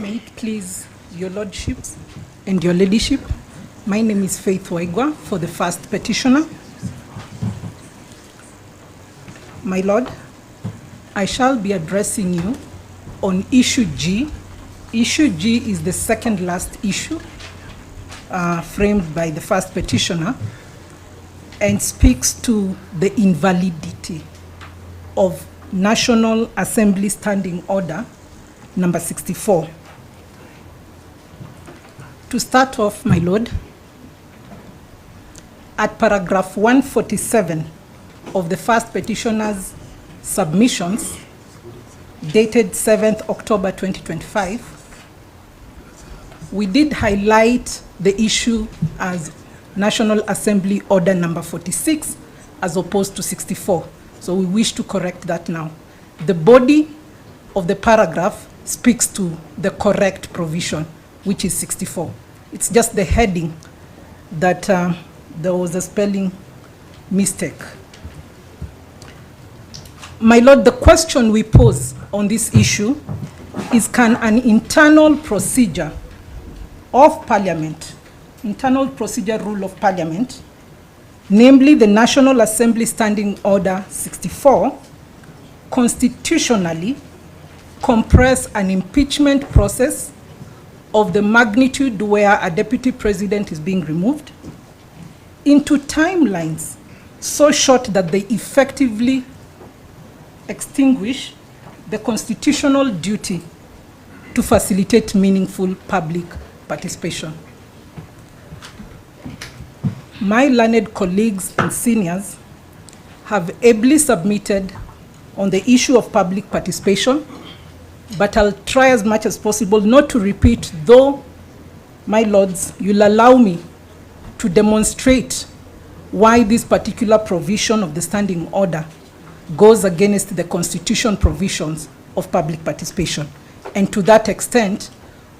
May it please your lordships and your ladyship. My name is Faith Waigwa for the first petitioner. My lord, I shall be addressing you on issue G. Issue G is the second last issue framed by the first petitioner and speaks to the invalidity of National Assembly Standing Order number 64. To start off, my lord, at paragraph 147 of the first petitioner's submissions, dated 7th October 2025, we did highlight the issue as National Assembly Order number 46 as opposed to 64. So we wish to correct that now. The body of the paragraph speaks to the correct provision, which is 64. It's just the heading that there was a spelling mistake. My lord, the question we pose on this issue is, can an internal procedure of Parliament, internal procedure rule of Parliament, namely the National Assembly Standing Order 64, constitutionally compress an impeachment process of the magnitude where a deputy president is being removed into timelines so short that they effectively extinguish the constitutional duty to facilitate meaningful public participation? My learned colleagues and seniors have ably submitted on the issue of public participation, but I'll try as much as possible not to repeat, though, my lords, you'll allow me to demonstrate why this particular provision of the standing order goes against the constitution provisions of public participation. And to that extent,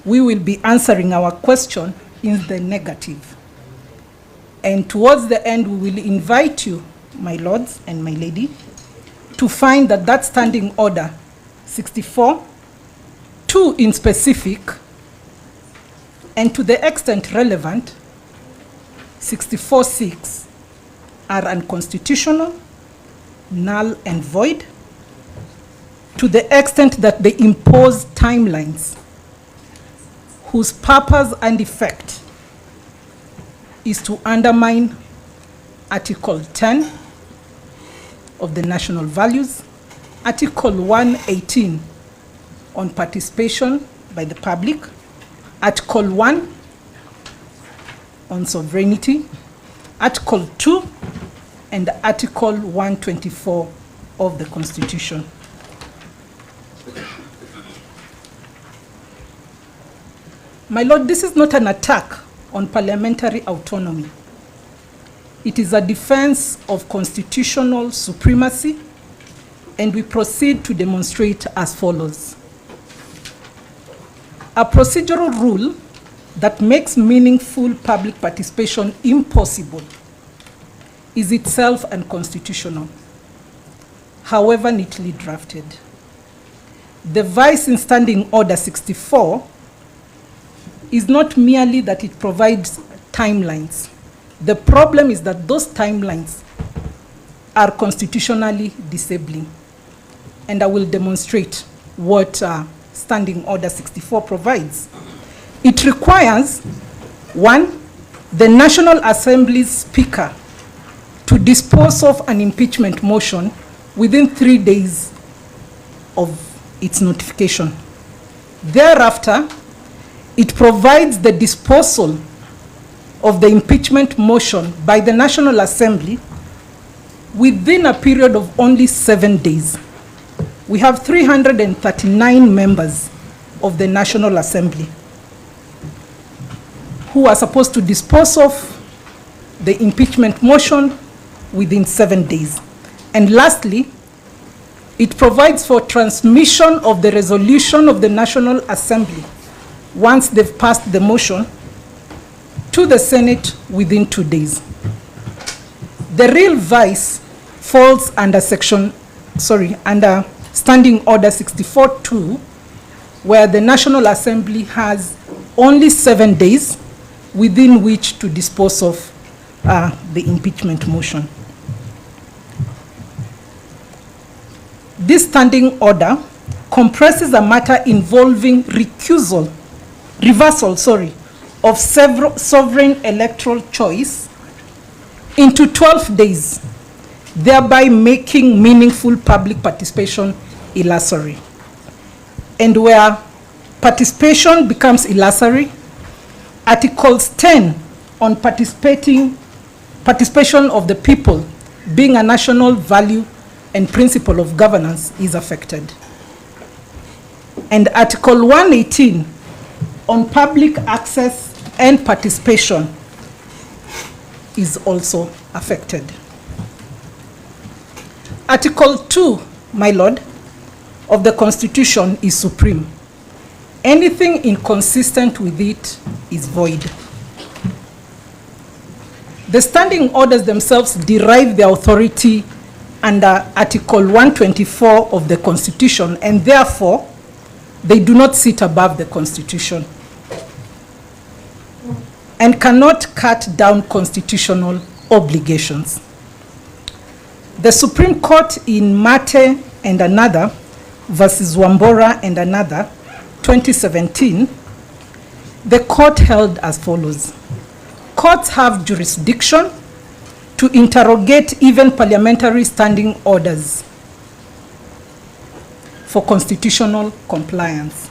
we will be answering our question in the negative. And towards the end, we will invite you, my lords and my lady, to find that that standing order 64, 2 in specific, and to the extent relevant, 64(6) are unconstitutional, null and void, to the extent that they impose timelines whose purpose and effect is to undermine Article 10 of the national values, Article 118 on participation by the public, Article 1 on sovereignty, Article 2 and Article 124 of the Constitution. My lord, this is not an attack on parliamentary autonomy. It is a defense of constitutional supremacy, and we proceed to demonstrate as follows. A procedural rule that makes meaningful public participation impossible is itself unconstitutional, however neatly drafted. The vice in Standing Order 64 is not merely that it provides timelines. The problem is that those timelines are constitutionally disabling. And I will demonstrate what Standing Order 64 provides. It requires, 1, the National Assembly's Speaker to dispose of an impeachment motion within 3 days of its notification. Thereafter, it provides the disposal of the impeachment motion by the National Assembly within a period of only 7 days. We have 339 members of the National Assembly who are supposed to dispose of the impeachment motion within 7 days. And lastly, it provides for transmission of the resolution of the National Assembly once they've passed the motion to the Senate within 2 days. The real vice falls under Standing Order 64-2, where the National Assembly has only 7 days within which to dispose of the impeachment motion. This standing order compresses a matter involving reversal of several sovereign electoral choice into 12 days, thereby making meaningful public participation illusory. And where participation becomes illusory, Articles 10 on participation of the people being a national value and principle of governance is affected. And Article 118 on public access and participation is also affected. Article 2, my Lord, of the Constitution is supreme. Anything inconsistent with it is void. The standing orders themselves derive their authority under Article 124 of the Constitution, and therefore they do not sit above the Constitution and cannot cut down constitutional obligations. The Supreme Court in Mate and another versus Wambora and another 2017, the court held as follows: courts have jurisdiction to interrogate even parliamentary standing orders for constitutional compliance.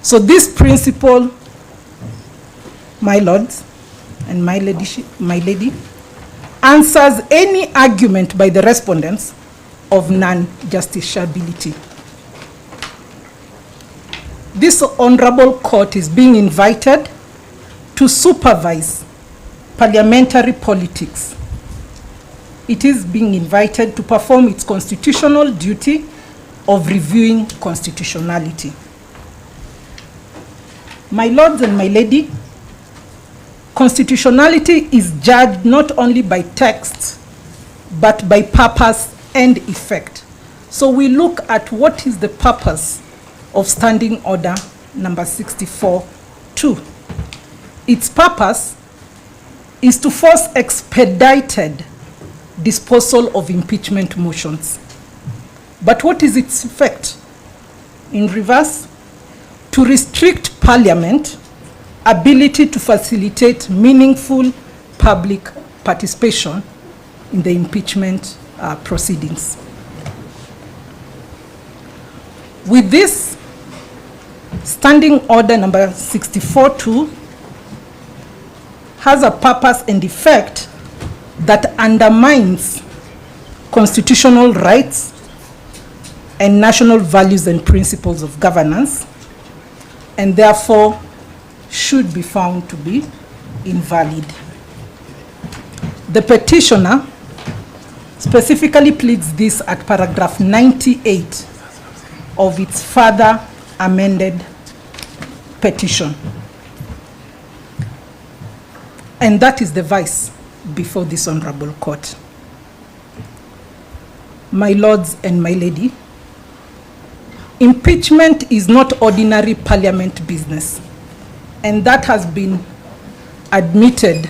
So this principle, my lords and my lady, answers any argument by the respondents of non-justiciability. This honorable court is being invited to supervise parliamentary politics. It is being invited to perform its constitutional duty of reviewing constitutionality. My lords and my lady, constitutionality is judged not only by text, but by purpose and effect. So we look at what is the purpose of Standing Order number 64-2. Its purpose is to force expedited disposal of impeachment motions. But what is its effect? In reverse, to restrict Parliament ability to facilitate meaningful public participation in the impeachment proceedings. With this, Standing Order number 64-2 has a purpose and effect that undermines constitutional rights and national values and principles of governance, and therefore should be found to be invalid. The petitioner specifically pleads this at paragraph 98 of its further amended petition. And that is the vice before this honorable court. My lords and my lady, impeachment is not ordinary parliament business, and that has been admitted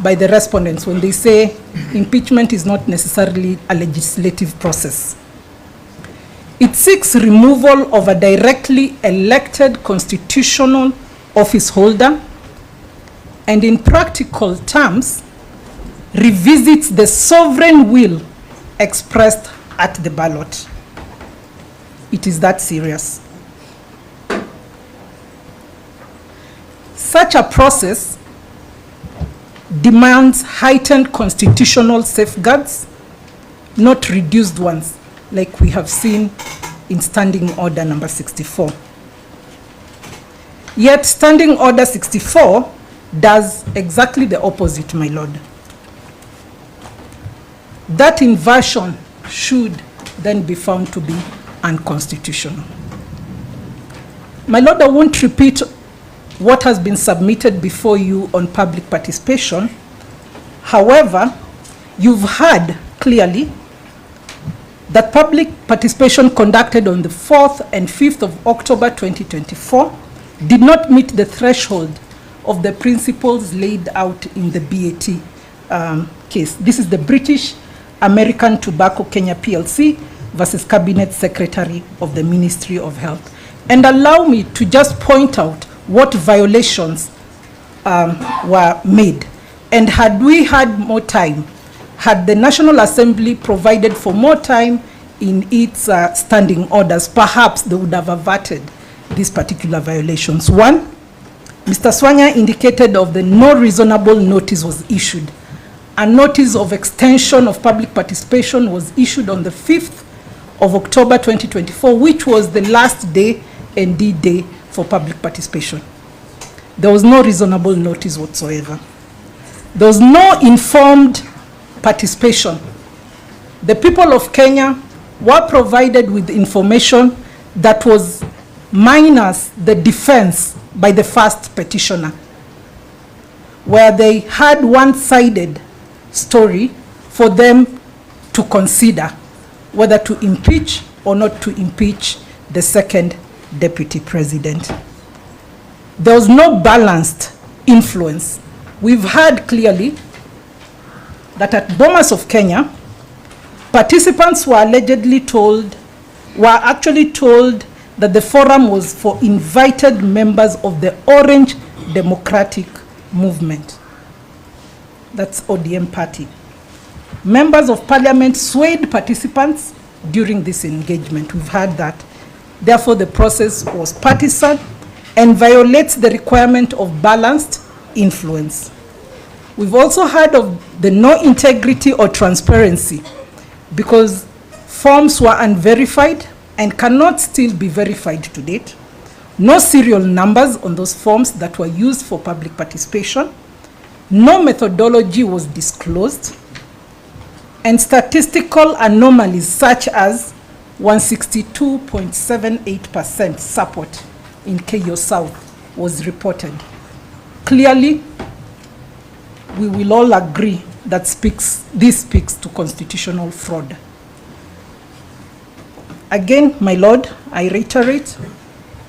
by the respondents when they say impeachment is not necessarily a legislative process. It seeks removal of a directly elected constitutional office holder, and in practical terms, revisits the sovereign will expressed at the ballot. It is that serious. Such a process demands heightened constitutional safeguards, not reduced ones, like we have seen in Standing Order number 64. Yet Standing Order 64 does exactly the opposite, my lord. That inversion should then be found to be unconstitutional. My lord, I won't repeat what has been submitted before you on public participation. However, you've heard clearly that public participation conducted on the 4th and 5th of October 2024 did not meet the threshold of the principles laid out in the BAT case. This is the British American Tobacco Kenya PLC versus Cabinet Secretary of the Ministry of Health. And allow me to just point out what violations were made. And had we had more time, had the National Assembly provided for more time in its standing orders, perhaps they would have averted these particular violations. One, Mr. Swanya indicated of the no reasonable notice was issued. A notice of extension of public participation was issued on the 5th of October 2024, which was the last day and D-Day for public participation. There was no reasonable notice whatsoever. There was no informed participation. The people of Kenya were provided with information that was minus the defense by the first petitioner, where they had one-sided story for them to consider whether to impeach or not to impeach the second deputy president. There was no balanced influence. We've heard clearly that at Bomas of Kenya, participants were actually told that the forum was for invited members of the Orange Democratic Movement. That's ODM party. Members of parliament swayed participants during this engagement. We've heard that. Therefore, the process was partisan and violates the requirement of balanced influence. We've also heard of the no integrity or transparency because forms were unverified and cannot still be verified to date. No serial numbers on those forms that were used for public participation. No methodology was disclosed. And statistical anomalies such as 162.78% support in Keyo South was reported. Clearly, we will all agree that this speaks to constitutional fraud. Again, my Lord, I reiterate,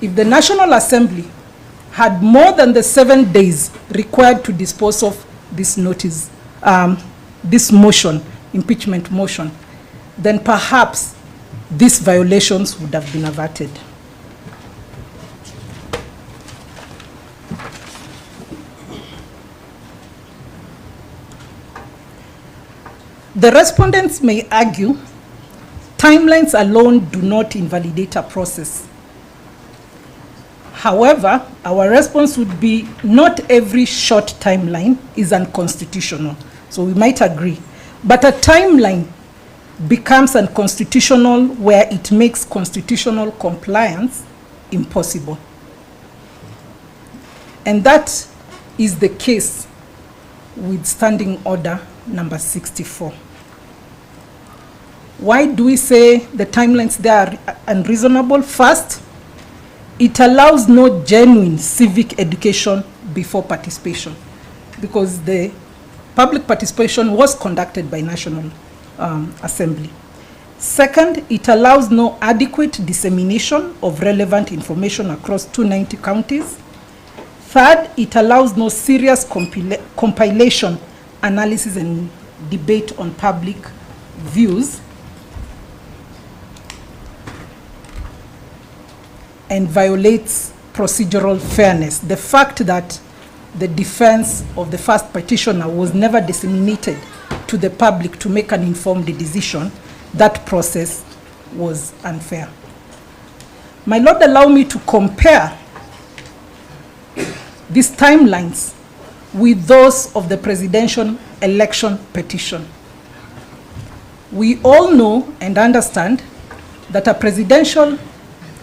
if the National Assembly had more than the 7 days required to dispose of this notice, this motion, impeachment motion, then perhaps these violations would have been averted. The respondents may argue timelines alone do not invalidate a process. However, our response would be not every short timeline is unconstitutional. So we might agree. But a timeline becomes unconstitutional where it makes constitutional compliance impossible. And that is the case with Standing Order number 64. Why do we say the timelines there are unreasonable? First, it allows no genuine civic education before participation, because the public participation was conducted by National Assembly. Second, it allows no adequate dissemination of relevant information across 290 counties. Third, it allows no serious compilation, analysis, and debate on public views, and violates procedural fairness. The fact that the defense of the first petitioner was never disseminated to the public to make an informed decision, that process was unfair. My Lord, allow me to compare these timelines with those of the presidential election petition. We all know and understand that a presidential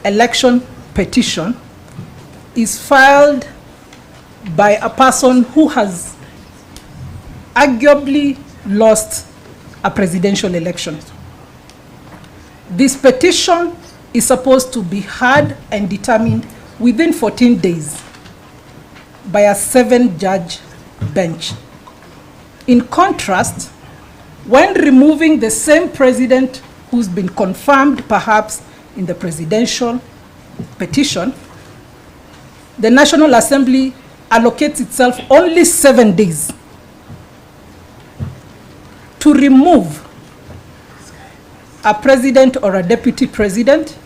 election petition is filed by a person who has arguably lost a presidential election. This petition is supposed to be heard and determined within 14 days by a 7-judge bench. In contrast, when removing the same president who's been confirmed perhaps in the presidential petition, the National Assembly allocates itself only 7 days to remove a president or a deputy president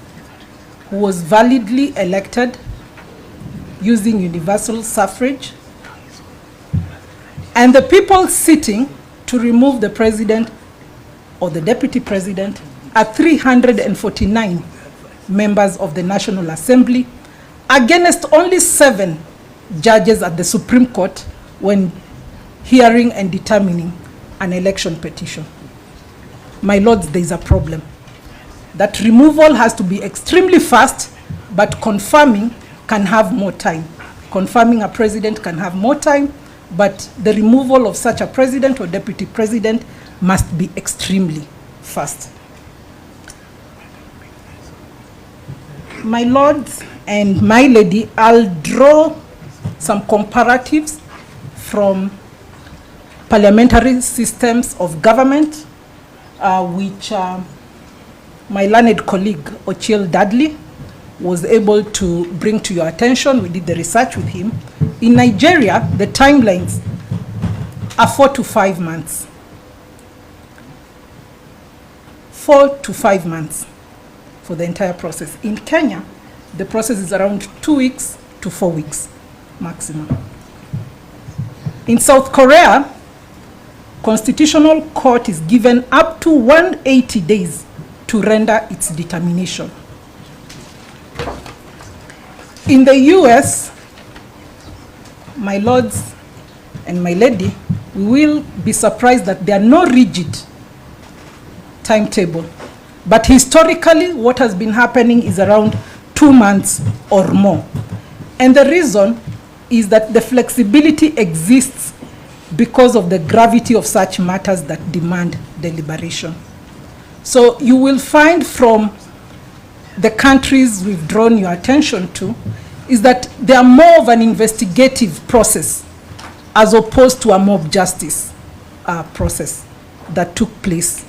who was validly elected using universal suffrage, and the people sitting to remove the president or the deputy president are 349 members of the National Assembly against only 7 judges at the Supreme Court when hearing and determining an election petition. My lords, there is a problem. That removal has to be extremely fast, but confirming can have more time. Confirming a president can have more time, but the removal of such a president or deputy president must be extremely fast. My lords and my lady, I'll draw some comparatives from parliamentary systems of government, which my learned colleague, Ochiel Dudley, was able to bring to your attention. We did the research with him. In Nigeria, the timelines are 4 to 5 months. 4 to 5 months for the entire process. In Kenya, the process is around 2 weeks to 4 weeks maximum. In South Korea, Constitutional Court is given up to 180 days to render its determination. In the US, my lords and my lady, we will be surprised that there are no rigid timetable. But historically, what has been happening is around 2 months or more. And the reason is that the flexibility exists because of the gravity of such matters that demand deliberation. So you will find from the countries we've drawn your attention to is that they are more of an investigative process as opposed to a mob justice process that took place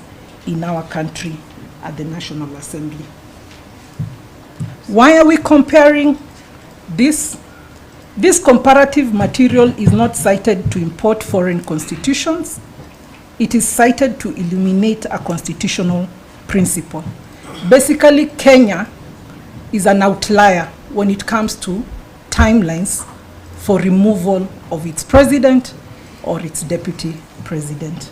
in our country at the National Assembly. Why are we comparing this? This comparative material is not cited to import foreign constitutions. It is cited to illuminate a constitutional principle. Basically, Kenya is an outlier when it comes to timelines for removal of its president or its deputy president.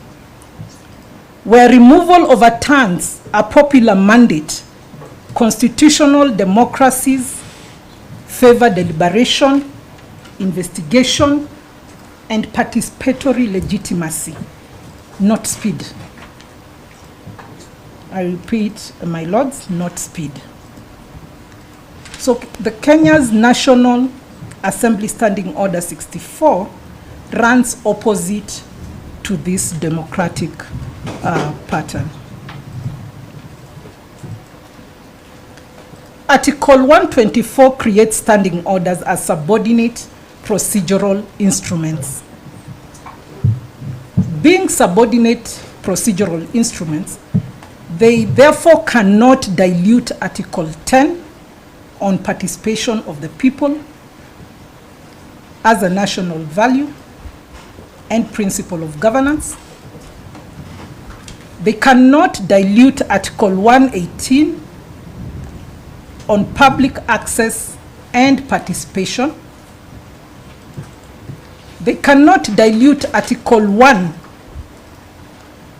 Where removal overturns a popular mandate, constitutional democracies favor deliberation, investigation, and participatory legitimacy, not speed. I repeat, my lords, not speed. So the Kenya's National Assembly Standing Order 64 runs opposite to this democratic pattern. Article 124 creates standing orders as subordinate procedural instruments. Being subordinate procedural instruments, they therefore cannot dilute Article 10 on participation of the people as a national value and principle of governance. They cannot dilute Article 118 on public access and participation. They cannot dilute Article 1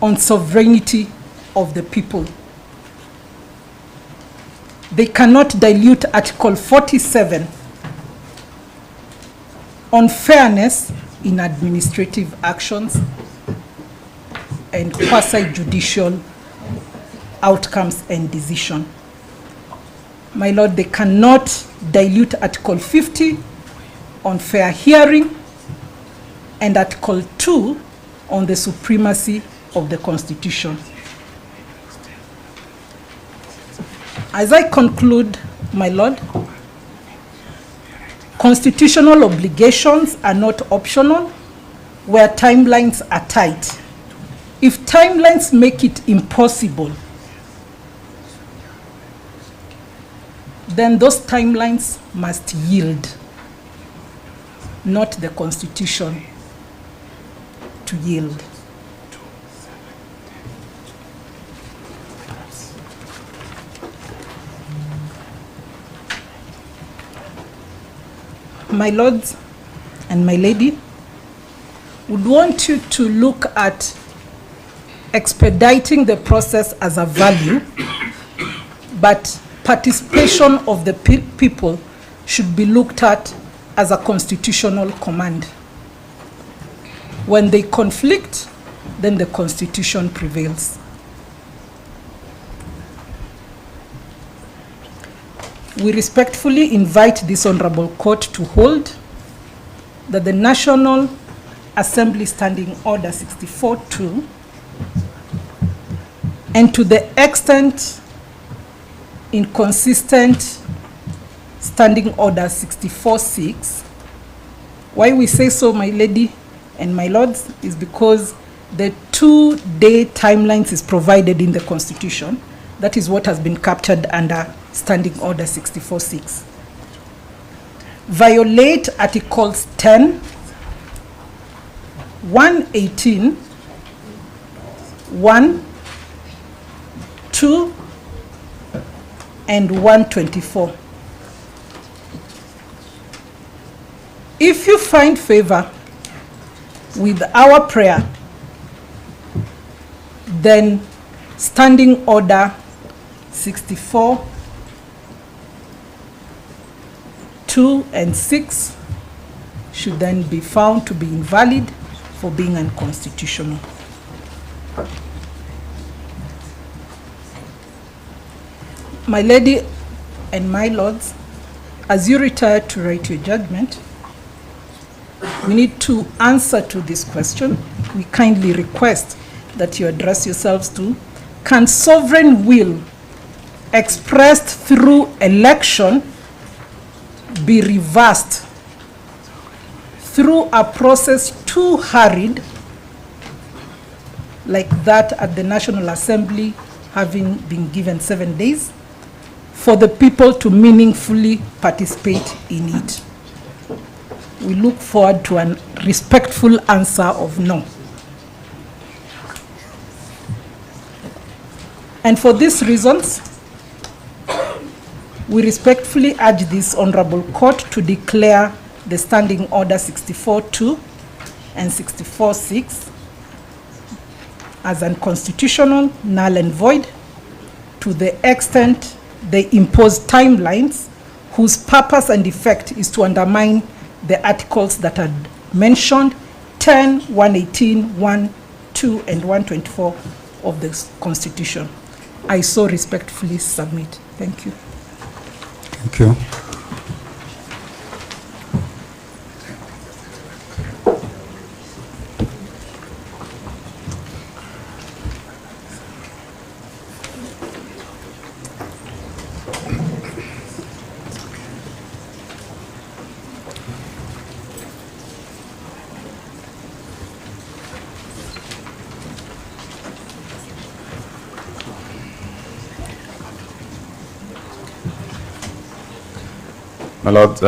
on sovereignty of the people. They cannot dilute Article 47 on fairness in administrative actions and quasi-judicial outcomes and decision. My lord, they cannot dilute Article 50 on fair hearing and Article 2 on the supremacy of the Constitution. As I conclude, my lord, constitutional obligations are not optional where timelines are tight. If timelines make it impossible then those timelines must yield, not the Constitution to yield. My lords and my lady, would want you to look at expediting the process as a value, but participation of the people should be looked at as a constitutional command. When they conflict, then the Constitution prevails. We respectfully invite this Honorable Court to hold that the National Assembly Standing Order 64-2, and to the extent inconsistent Standing Order 64-6, why we say so, my lady and my lords, is because the 2-day timelines is provided in the Constitution. That is what has been captured under Standing Order 64-6. Violate Articles 10, 118, 1, 2, and 124. If you find favor with our prayer, then Standing Order 64, 2 and 6 should then be found to be invalid for being unconstitutional. My lady and my lords, as you retire to write your judgment, we need to answer to this question. We kindly request that you address yourselves to: can sovereign will expressed through election be reversed through a process too hurried, like that at the National Assembly, having been given 7 days for the people to meaningfully participate in it? We look forward to a respectful answer of no. And for these reasons, we respectfully urge this Honorable Court to declare the Standing Order 64-2 and 64-6 as unconstitutional, null and void, to the extent they impose timelines whose purpose and effect is to undermine the articles that are mentioned, 10, 118, 1, 2, and 124 of the Constitution. I so respectfully submit. Thank you. Thank you. My Lord,